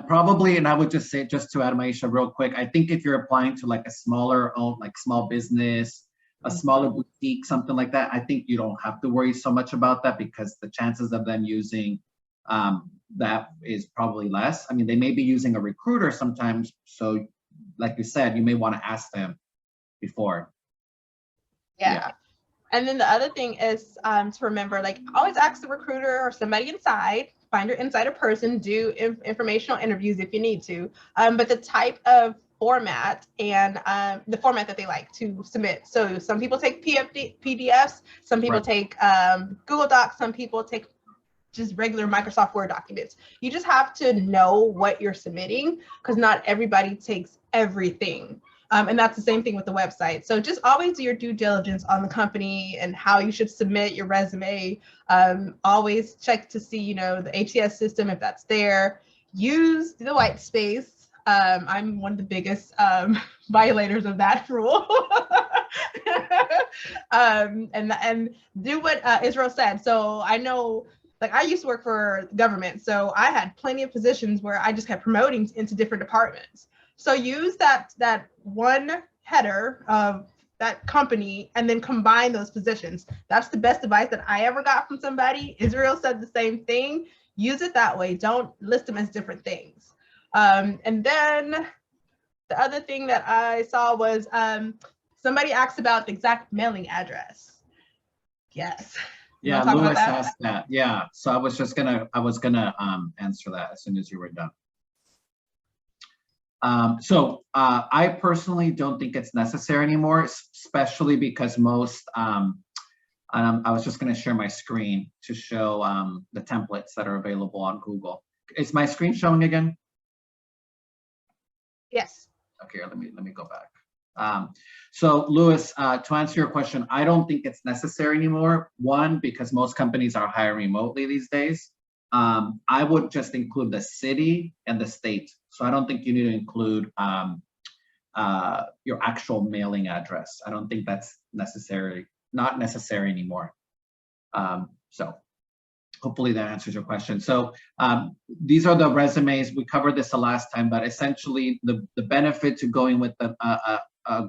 Probably, and I would just say, just to add, Maisha, real quick, I think if you're applying to like a smaller like small business, a smaller boutique, something like that, I think you don't have to worry so much about that because the chances of them using that is probably less. I mean, they may be using a recruiter sometimes. So like you said, you may want to ask them before. Yeah. And then the other thing is to remember, like always ask the recruiter or somebody inside, find your insider person, do informational interviews if you need to, but the type of format and the format that they like to submit. So some people take PDFs, some people take Google Docs, some people take just regular Microsoft Word documents. You just have to know what you're submitting because not everybody takes everything. And that's the same thing with the website. So just always do your due diligence on the company and how you should submit your resume. Always check to see, the ATS system, if that's there. Use the white space. I'm one of the biggest violators of that rule. And do what Israel said. So I know, like I used to work for government, so I had plenty of positions where I just kept promoting into different departments. So use that one header of that company and then combine those positions. That's the best advice that I ever got from somebody. Israel said the same thing. Use it that way. Don't list them as different things. And then the other thing that I saw was somebody asked about the exact mailing address. Yes. Yeah, Louis asked that. Yeah. So I was gonna answer that as soon as you were done. I personally don't think it's necessary anymore, especially because most, I was just going to share my screen to show the templates that are available on Google. Is my screen showing again? Yes. Okay, let me go back. So Louis, to answer your question, I don't think it's necessary anymore. One, because most companies are hiring remotely these days. I would just include the city and the state. So I don't think you need to include your actual mailing address. I don't think that's not necessary anymore. So hopefully that answers your question. So these are the resumes. We covered this the last time, but essentially the benefit to going with the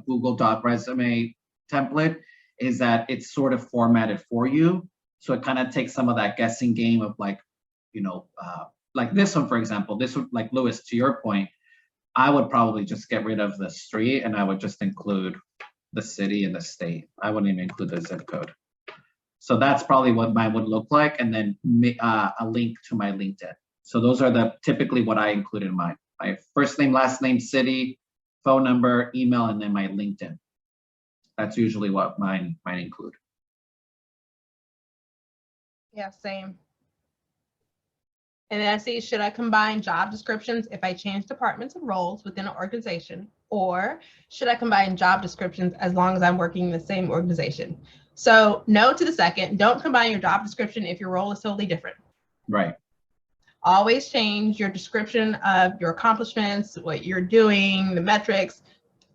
Google Doc resume template is that it's sort of formatted for you. So it kind of takes some of that guessing game of like, like this one, for example, this one, like Louis, to your point, I would probably just get rid of the street and I would just include the city and the state. I wouldn't even include the zip code. So that's probably what mine would look like. And then a link to my LinkedIn. So those are typically what I include in mine. My first name, last name, city, phone number, email, and then my LinkedIn. That's usually what mine include. Yeah, same. And then I see, should I combine job descriptions if I change departments and roles within an organization? Or should I combine job descriptions as long as I'm working in the same organization? So no to the second. Don't combine your job description if your role is totally different. Right. Always change your description of your accomplishments, what you're doing, the metrics.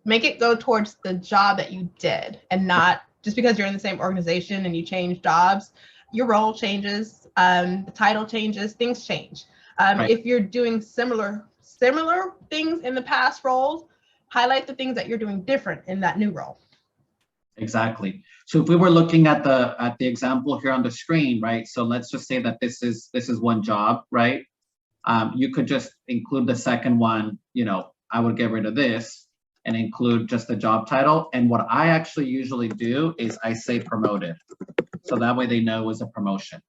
Make it go towards the job that you did, and not just because you're in the same organization and you change jobs, your role changes, the title changes, things change. Right. If you're doing similar things in the past roles, highlight the things that you're doing different in that new role. Exactly. So if we were looking at the example here on the screen, right? So let's just say that this is one job, right? You could just include the second one. You know, I would get rid of this and include just the job title. And what I actually usually do is I say promoted. So that way they know it was a promotion.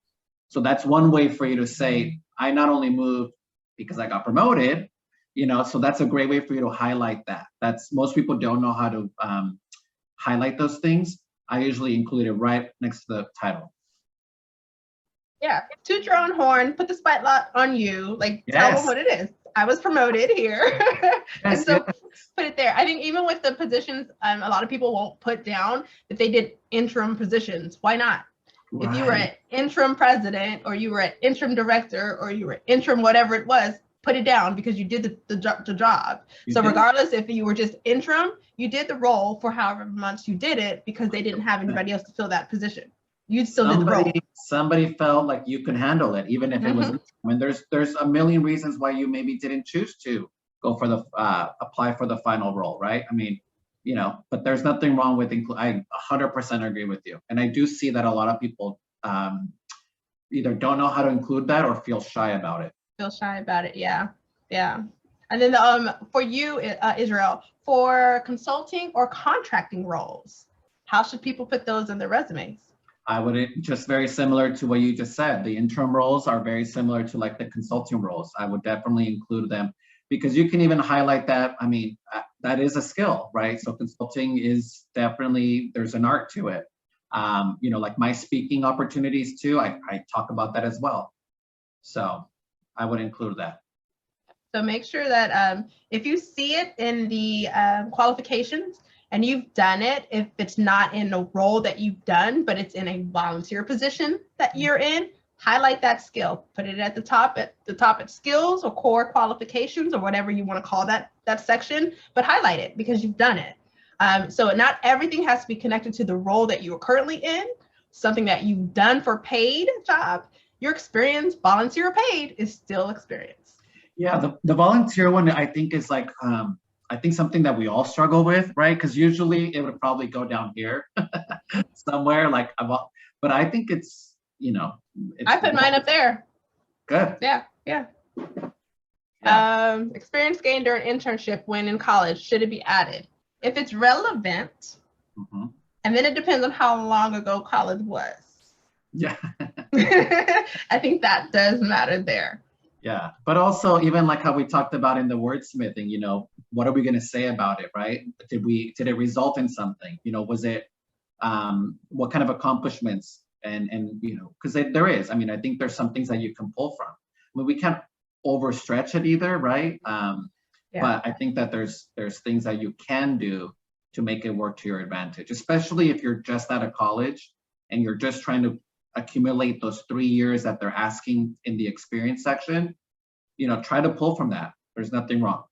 So that's one way for you to say, I not only moved because I got promoted, you know, so that's a great way for you to highlight that. That's, most people don't know how to highlight those things. I usually include it right next to the title. Yeah, toot your own horn, put the spotlight on you, like tell them what it is. I was promoted here. And so put it there. I think even with the positions, a lot of people won't put down that they did interim positions. Why not? Right. If you were an interim president, or you were an interim director, or you were interim whatever it was, put it down because you did the job. So regardless if you were just interim, you did the role for however months you did it because they didn't have anybody else to fill that position. You still did the role. Somebody felt like you could handle it, even if it was. I mean, there's a million reasons why you maybe didn't choose to go for the apply for the final role, right? I mean, you know, but there's nothing wrong with I 100% agree with you, and I do see that a lot of people either don't know how to include that or feel shy about it. Feel shy about it, yeah. And then for you, Israel, for consulting or contracting roles, how should people put those in their resumes? I would, just very similar to what you just said. The interim roles are very similar to like the consulting roles. I would definitely include them because you can even highlight that. I mean, that is a skill, right? So consulting is definitely, there's an art to it. You know, like my speaking opportunities too, I talk about that as well. So I would include that. So make sure that if you see it in the qualifications, and you've done it, if it's not in a role that you've done, but it's in a volunteer position that you're in, highlight that skill. Put it at the top at skills or core qualifications or whatever you want to call that section, but highlight it because you've done it. So not everything has to be connected to the role that you are currently in, something that you've done for paid job. Your experience, volunteer or paid, is still experience. Yeah, the volunteer one I think is like, I think something that we all struggle with, right? Because usually it would probably go down here somewhere, like, but I think it's, you know. I put mine up there. Good. Yeah. Experience gained during internship when in college, should it be added? If it's relevant, and then it depends on how long ago college was. Yeah. I think that does matter there. Yeah, but also even like how we talked about in the wordsmithing, you know, what are we going to say about it, right? Did it result in something? You know, was it, what kind of accomplishments and you know, because there is, I mean, I think there's some things that you can pull from. I mean, we can't overstretch it either, right? But I think that there's things that you can do to make it work to your advantage, especially if you're just out of college and you're just trying to accumulate those 3 years that they're asking in the experience section. You know, try to pull from that. There's nothing wrong.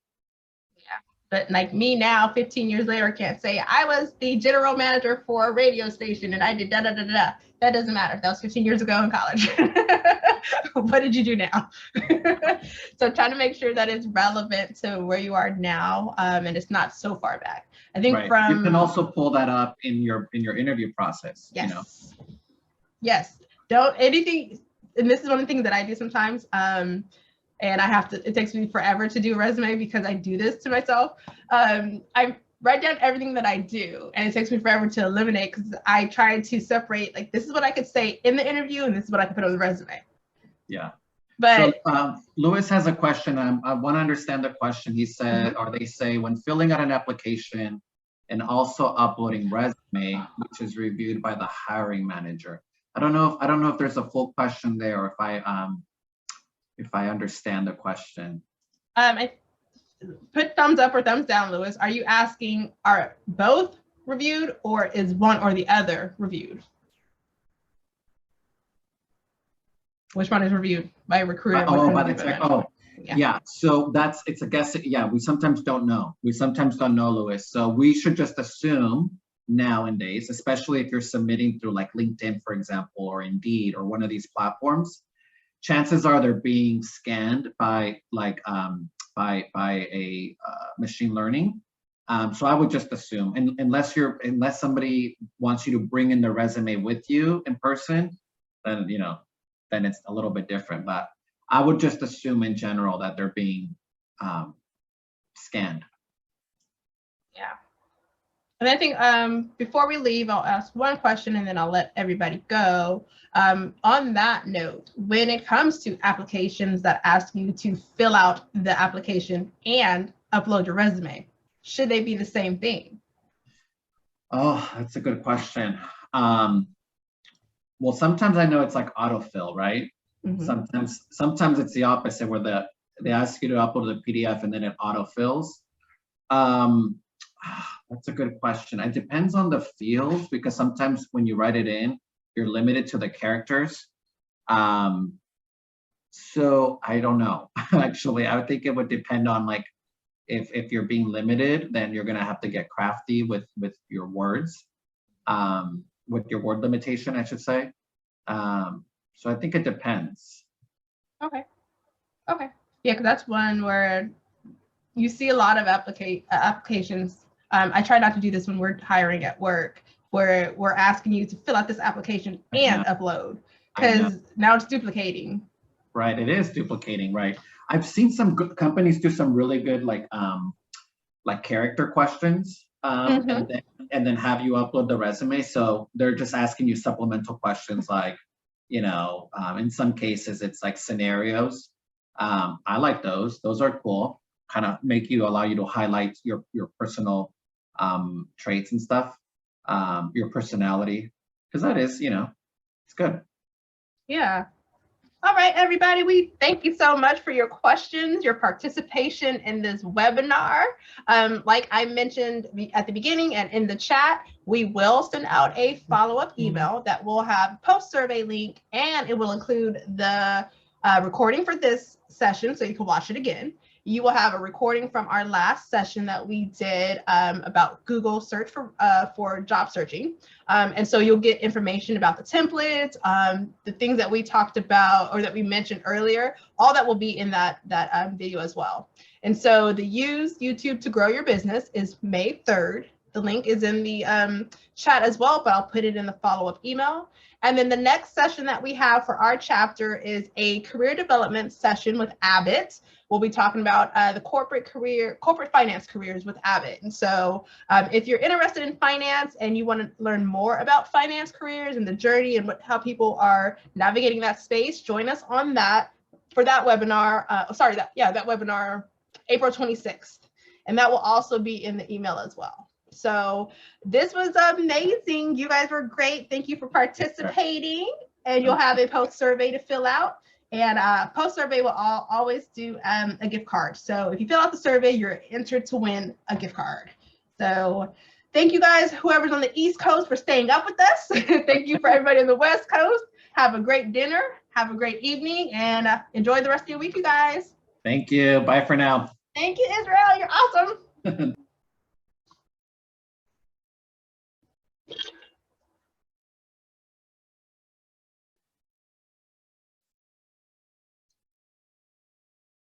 Yeah, but like me now, 15 years later, can't say I was the general manager for a radio station and I did da-da-da-da. That doesn't matter. That was 15 years ago in college. What did you do now? So try to make sure that it's relevant to where you are now, and it's not so far back. I think you can also pull that up in your interview process. Yes. You know? Yes, don't anything, and this is one of the things that I do sometimes, and it takes me forever to do a resume because I do this to myself. I write down everything that I do, and it takes me forever to eliminate because I try to separate, like, this is what I could say in the interview, and this is what I can put on the resume. Yeah. But so, Lewis has a question. I want to understand the question. He said, or they say, when filling out an application and also uploading resume, which is reviewed by the hiring manager. I don't know if there's a full question there, or if I understand the question. I put thumbs up or thumbs down, Lewis. Are you asking, are both reviewed or is one or the other reviewed? Which one is reviewed by a recruiter? Oh, by the tech. Oh, Yeah. yeah. So it's a guess. Yeah, we sometimes don't know. We sometimes don't know, Louis. So we should just assume nowadays, especially if you're submitting through like LinkedIn, for example, or Indeed, or one of these platforms, chances are they're being scanned by like by a machine learning. So I would just assume, unless somebody wants you to bring in the resume with you in person, then then it's a little bit different. But I would just assume in general that they're being scanned. Yeah. And I think before we leave, I'll ask one question and then I'll let everybody go. On that note, when it comes to applications that ask you to fill out the application and upload your resume, should they be the same thing? Oh, that's a good question. Well, sometimes I know it's like autofill, right? Mm-hmm. Sometimes it's the opposite, where they ask you to upload the PDF and then it autofills. That's a good question. It depends on the field, because sometimes when you write it in, you're limited to the characters. So I don't know. Actually, I would think it would depend on, like, if you're being limited, then you're gonna have to get crafty with your words, with your word limitation, I should say. So I think it depends. Okay. Yeah, because that's one where you see a lot of applications. I try not to do this when we're hiring at work, where we're asking you to fill out this application and upload, because now it's duplicating. Right, it is duplicating, right? I've seen some good companies do some really good like character questions, and then have you upload the resume. So they're just asking you supplemental questions, like, in some cases it's like scenarios. I like those. Those are cool. Kind of allow you to highlight your personal traits and stuff, your personality, because that is, it's good. Yeah. All right, everybody, we thank you so much for your questions, your participation in this webinar. Like I mentioned at the beginning and in the chat, we will send out a follow-up email that will have post-survey link, and it will include the recording for this session so you can watch it again. You will have a recording from our last session that we did about Google search for job searching. And so you'll get information about the templates, the things that we talked about or that we mentioned earlier. All that will be in that video as well. And so the Use YouTube to Grow Your Business is May 3rd. The link is in the chat as well, but I'll put it in the follow-up email. And then the next session that we have for our chapter is a career development session with Abbott. We'll be talking about the corporate finance careers with Abbott. And so if you're interested in finance and you want to learn more about finance careers and the journey and how people are navigating that space, join us on that for that webinar. That webinar, April 26th. And that will also be in the email as well. So this was amazing. You guys were great. Thank you for participating. And you'll have a post survey to fill out. And post survey will always do a gift card. So if you fill out the survey, you're entered to win a gift card. So thank you guys, whoever's on the East Coast, for staying up with us. Thank you for everybody on the West Coast. Have a great dinner. Have a great evening, and enjoy the rest of your week, you guys. Thank you. Bye for now. Thank you, Israel. You're awesome.